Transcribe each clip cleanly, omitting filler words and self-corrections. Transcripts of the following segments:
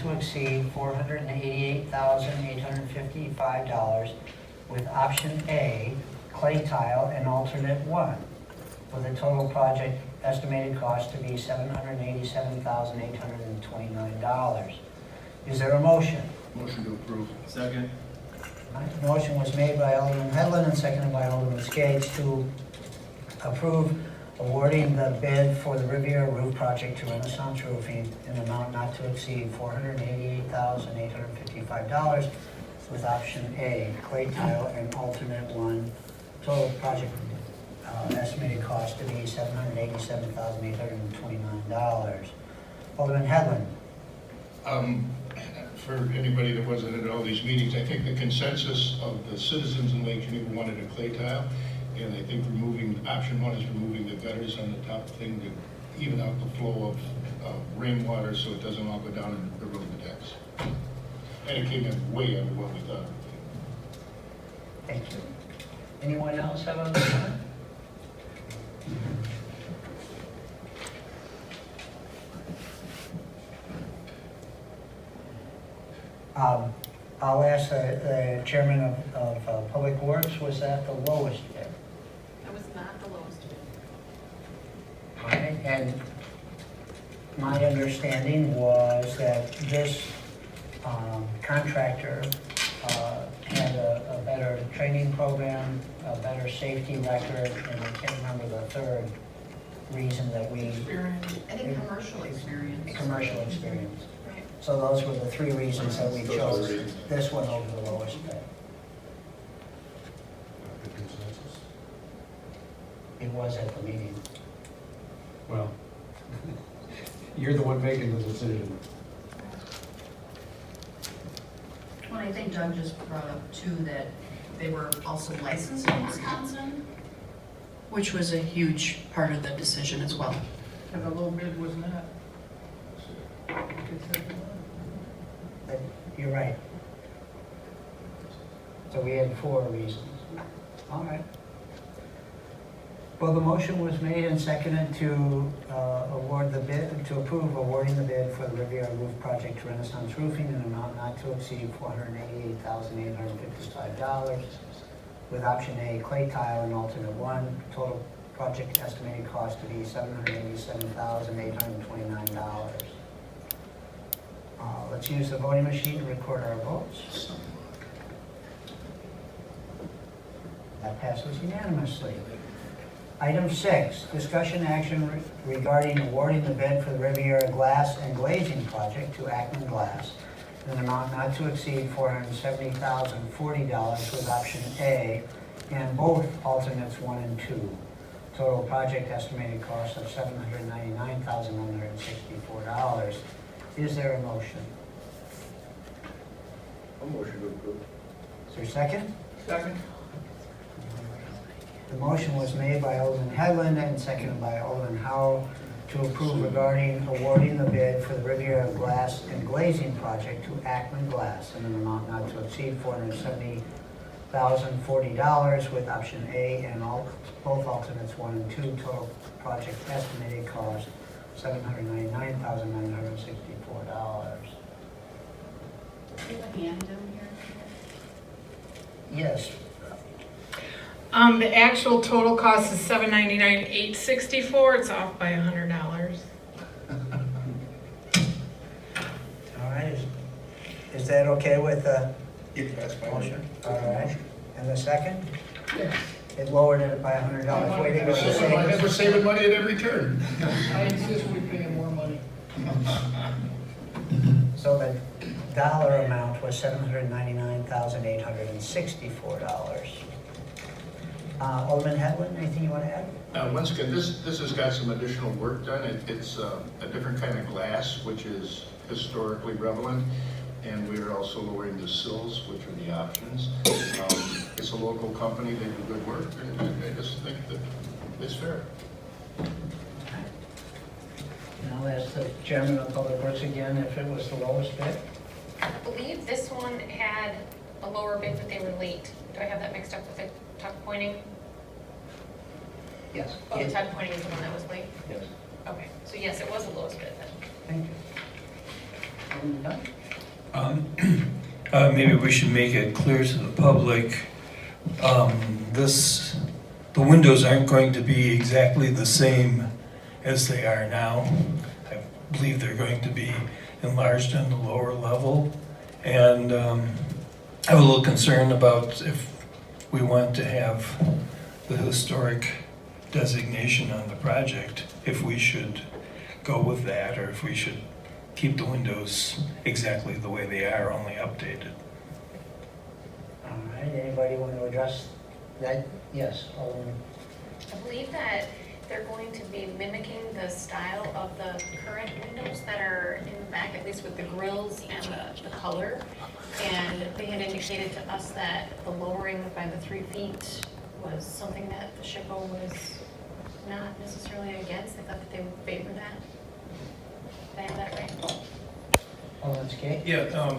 to exceed $488,855 with option A, clay tile and alternate 1, with a total project estimated cost to be $787,829. Is there a motion? Motion to approve. Second. The motion was made by Alderman Hedlund and seconded by Alderman Skaggs to approve awarding the bid for the Riviera Roof Project to Renaissance Roofing in an amount not to exceed $488,855 with option A, clay tile and alternate 1, total project estimated cost to be $787,829. Alderman Hedlund. For anybody that wasn't at all these meetings, I think the consensus of the citizens in Lake Geneva wanted a clay tile, and I think option 1 is removing the gutters on the top thing to even out the flow of rainwater so it doesn't all go down and erode the decks. And it came in way under what we thought. Thank you. Anyone else have a comment? I'll ask the chairman of Public Works, was that the lowest bid? That was not the lowest bid. All right, and my understanding was that this contractor had a better training program, a better safety record, and I can't remember the third reason that we... Experience. I think commercial experience. Commercial experience. Right. So those were the 3 reasons that we chose this one over the lowest bid. Good consensus? It was at the meeting. Well, you're the one making the decision. Well, I think Doug just brought up too that they were also licensed in Wisconsin, which was a huge part of the decision as well. And the low bid was not. But you're right. So we had 4 reasons. All right. Well, the motion was made and seconded to award the bid, to approve awarding the bid for the Riviera Roof Project to Renaissance Roofing in an amount not to exceed $488,855 with option A, clay tile and alternate 1, total project estimated cost to be $787,829. Let's use the voting machine to record our votes. That passes unanimously. Item 6, discussion action regarding awarding the bid for the Riviera Glass and Glazing Project to Ackman Glass in an amount not to exceed $470,040 with option A and both alternates 1 and 2. Total project estimated cost of $799,164. Is there a motion? A motion to approve. Is there a second? Second. The motion was made by Alderman Hedlund and seconded by Alderman Howell to approve regarding awarding the bid for the Riviera Glass and Glazing Project to Ackman Glass in an amount not to exceed $470,040 with option A and both alternates 1 and 2. Total project estimated cost $799,964. Do you have a hand down here? Yes. The actual total cost is $799,864. It's off by $100. All right. Is that okay with the If that's my motion? All right. And the second? Yes. It lowered it by $100. Waiting for the We're saving money at every turn. I insist we pay him more money. So the dollar amount was $799,864. Alderman Hedlund, anything you want to add? Once again, this has got some additional work done. It's a different kind of glass, which is historically relevant, and we're also lowering the sills, which are the options. It's a local company, they do good work, and I just think that it's fair. And I'll ask the chairman of Public Works again if it was the lowest bid. I believe this one had a lower bid, but they were late. Do I have that mixed up with the tuck pointing? Yes. Oh, the tuck pointing is the one that was late? Yes. Okay, so yes, it was the lowest bid then. Thank you. Alderman Dunn? Maybe we should make it clear to the public, the windows aren't going to be exactly the same as they are now. I believe they're going to be enlarged on the lower level. And I'm a little concerned about if we want to have the historic designation on the project, if we should go with that, or if we should keep the windows exactly the way they are, only updated. All right, anybody want to address that? Yes, Alderman. I believe that they're going to be mimicking the style of the current windows that are in the back, at least with the grills and the color. And they had indicated to us that the lowering by the 3 feet was something that the SHPO was not necessarily against. They thought that they would favor that. Did I have that right? Alderman Skate? Yeah,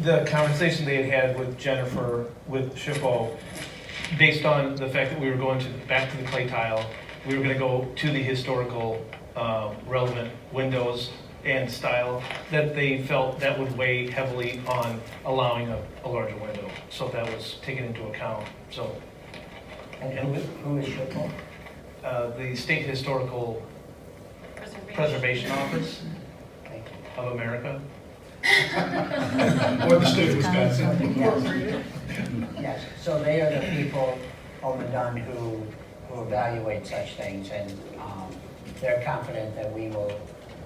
the conversation they had with Jennifer, with SHPO, based on the fact that we were going back to the clay tile, we were gonna go to the historical relevant windows and style, that they felt that would weigh heavily on allowing a larger window. So that was taken into account, so. And who is SHPO? The State Historical Preservation Office Thank you. of America. Or the state of Wisconsin. Yes. Yes, so they are the people, Alderman Dunn, who evaluate such things, and they're confident that we will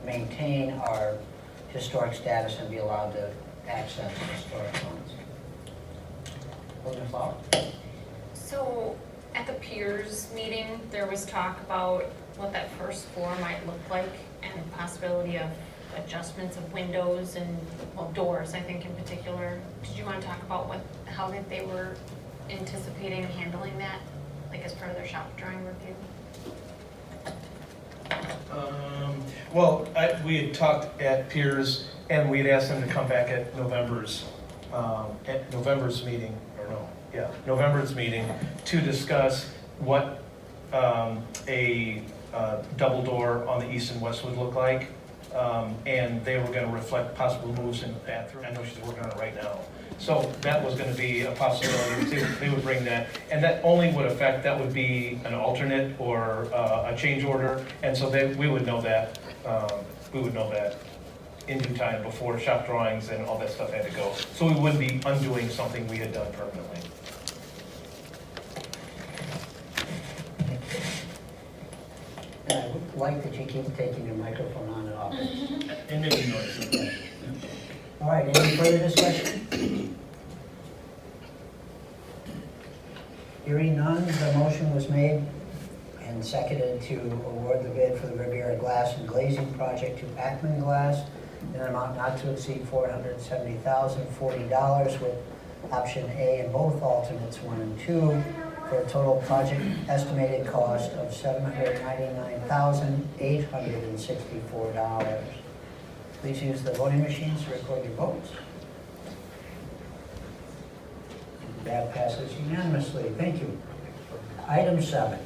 maintain our historic status and be allowed to access historic funds. Alderman Flower? So at the peers meeting, there was talk about what that first floor might look like and the possibility of adjustments of windows and, well, doors, I think in particular. Did you want to talk about how they were anticipating handling that, like as part of their shop drawing review? We had talked at peers, and we had asked them to come back at November's meeting to discuss what a double door on the east and west would look like. And they were going to reflect possible moves in the bathroom. I know she's working on it right now. So that was going to be a possibility. They would bring that. And that only would affect, that would be an alternate or a change order. And so we would know that. We would know that in due time before shop drawings and all that stuff had to go. So we wouldn't be undoing something we had done permanently. And I would like that you keep taking your microphone on and off. And making noise. All right, any further discussion? Hearing none, the motion was made and seconded to award the bid for the Riviera Glass and Glazing Project to Ackman Glass in an amount not to exceed $470,040 with option A and both alternates 1 and 2 for a total project estimated cost of $799,864. Please use the voting machines to record your votes. That passes unanimously. Thank you. Item 7,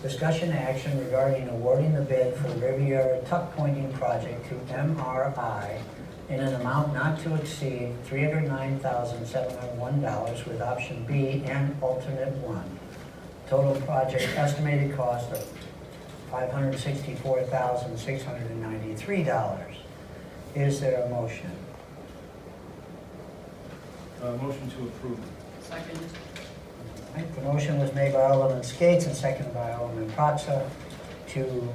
discussion action regarding awarding the bid for the Riviera Tuck Pointing Project to MRI in an amount not to exceed $309,701 with option B and alternate 1. Total project estimated cost of $564,693. Is there a motion? Motion to approve. Second. Right, the motion was made by Alderman Skates and seconded by Alderman Protsa to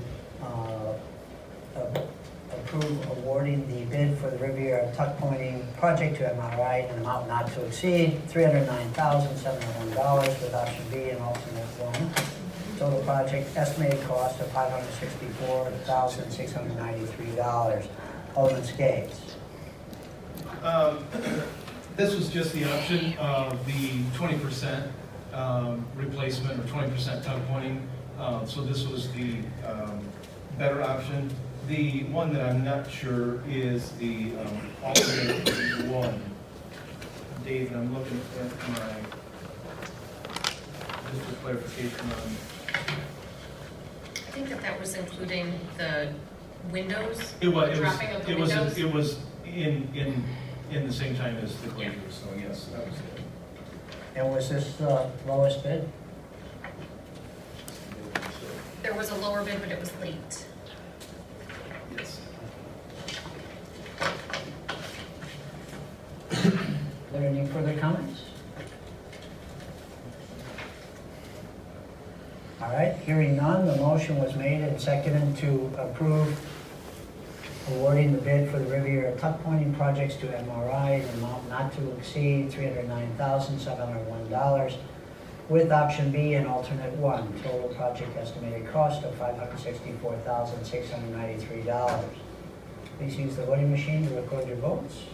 approve awarding the bid for the Riviera Tuck Pointing Project to MRI in an amount not to exceed $309,701 with option B and alternate 1. Total project estimated cost of $564,693. Alderman Skates. This was just the option of the 20% replacement or 20% tuck pointing. So this was the better option. The one that I'm not sure is the alternate 1. Dave, I'm looking at my, just for clarification on. I think that was including the windows. It was, Dropping of the it was, windows? it was, in the same time as the glaziers, so yes, that was it. And was this the lowest bid? There was a lower bid, but it was late. Yes. Are there any further comments? All right, hearing none, the motion was made and seconded to approve awarding the bid for the Riviera tuck pointing projects to MRI in an amount not to exceed $309,701, with option B and alternate 1, total project estimated cost of $564,693. Please use the voting machine to record your votes.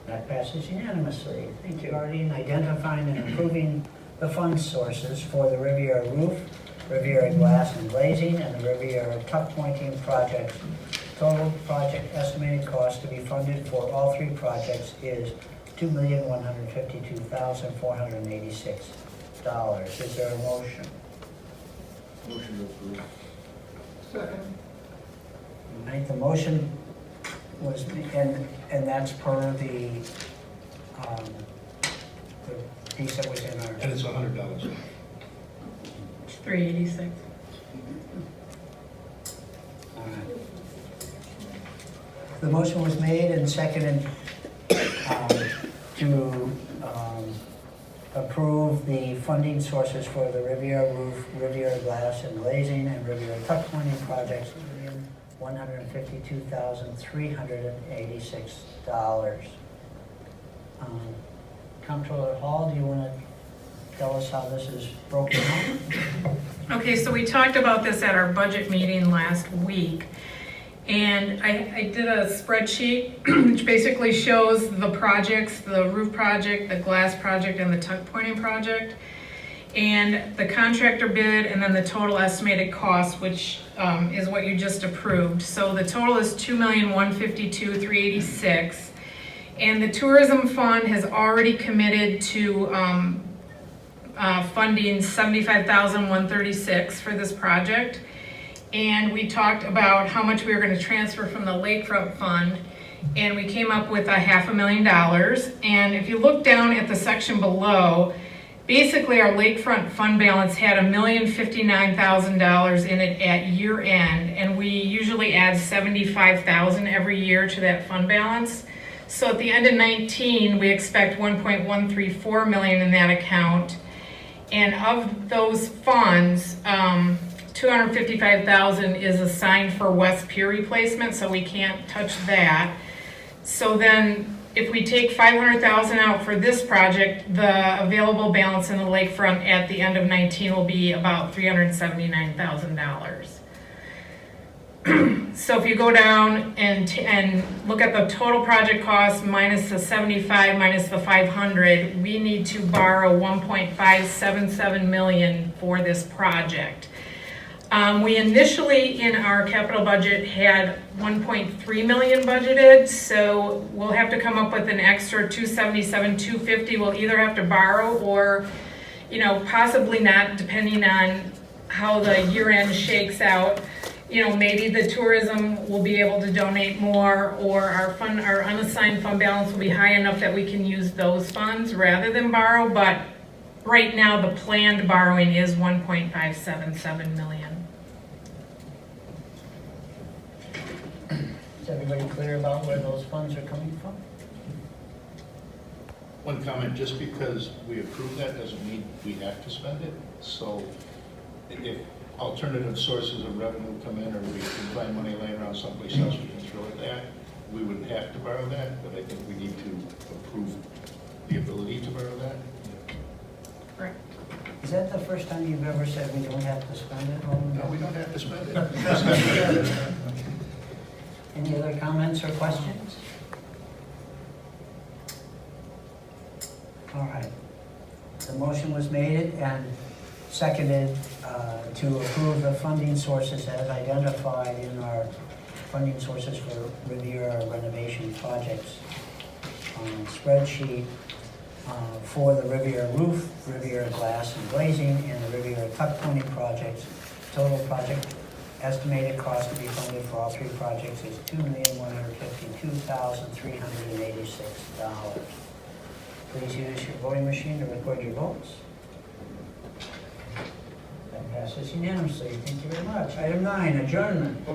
That passes unanimously. Thank you. Regarding identifying and improving the fund sources for the Riviera roof, Riviera glass and glazing, and the Riviera tuck pointing projects. Total project estimated cost to be funded for all three projects is $2,152,486. Is there a motion? Motion to approve. Second. All right, the motion was, and that's per the piece that was in our. And it's $100. It's 386. All right. The motion was made and seconded to approve the funding sources for the Riviera roof, Riviera glass and glazing, and Riviera tuck pointing projects, $152,386. Comptroller Hall, do you want to tell us how this is broken down? Okay, so we talked about this at our budget meeting last week. And I did a spreadsheet which basically shows the projects, the roof project, the glass project, and the tuck pointing project. And the contractor bid, and then the total estimated cost, which is what you just approved. So the total is $2,152,386. And the tourism fund has already committed to funding $75,136 for this project. And we talked about how much we were going to transfer from the lakefront fund, and we came up with $500,000. And if you look down at the section below, basically our lakefront fund balance had $1,059,000 in it at year end, and we usually add $75,000 every year to that fund balance. So at the end of 19, we expect $1.134 million in that account. And of those funds, $255,000 is assigned for West Pier replacement, so we can't touch that. So then, if we take $500,000 out for this project, the available balance in the lakefront at the end of 19 will be about $379,000. So if you go down and look at the total project cost minus the 75 minus the 500, we need to borrow 1.577 million for this project. We initially, in our capital budget, had 1.3 million budgeted, so we'll have to come up with an extra 277, 250. We'll either have to borrow or, possibly not, depending on how the year end shakes out. Maybe the tourism will be able to donate more, or our unassigned fund balance will be high enough that we can use those funds rather than borrow. But right now, the planned borrowing is 1.577 million. Is everybody clear about where those funds are coming from? One comment, just because we approve that doesn't mean we have to spend it. So if alternative sources of revenue come in, or we can find money laying around someplace else we can throw at that, we wouldn't have to borrow that, but I think we need to approve the ability to borrow that. Correct. Is that the first time you've ever said we don't have to spend it? No, we don't have to spend it. Any other comments or questions? All right. The motion was made and seconded to approve the funding sources as identified in our funding sources for Riviera renovation projects spreadsheet for the Riviera roof, Riviera glass and glazing, and the Riviera tuck pointing projects. Total project Estimated cost to be funded for all three projects is $2,152,386. Please use your voting machine to record your votes. That passes unanimously. Thank you very much. Item 9, adjournment.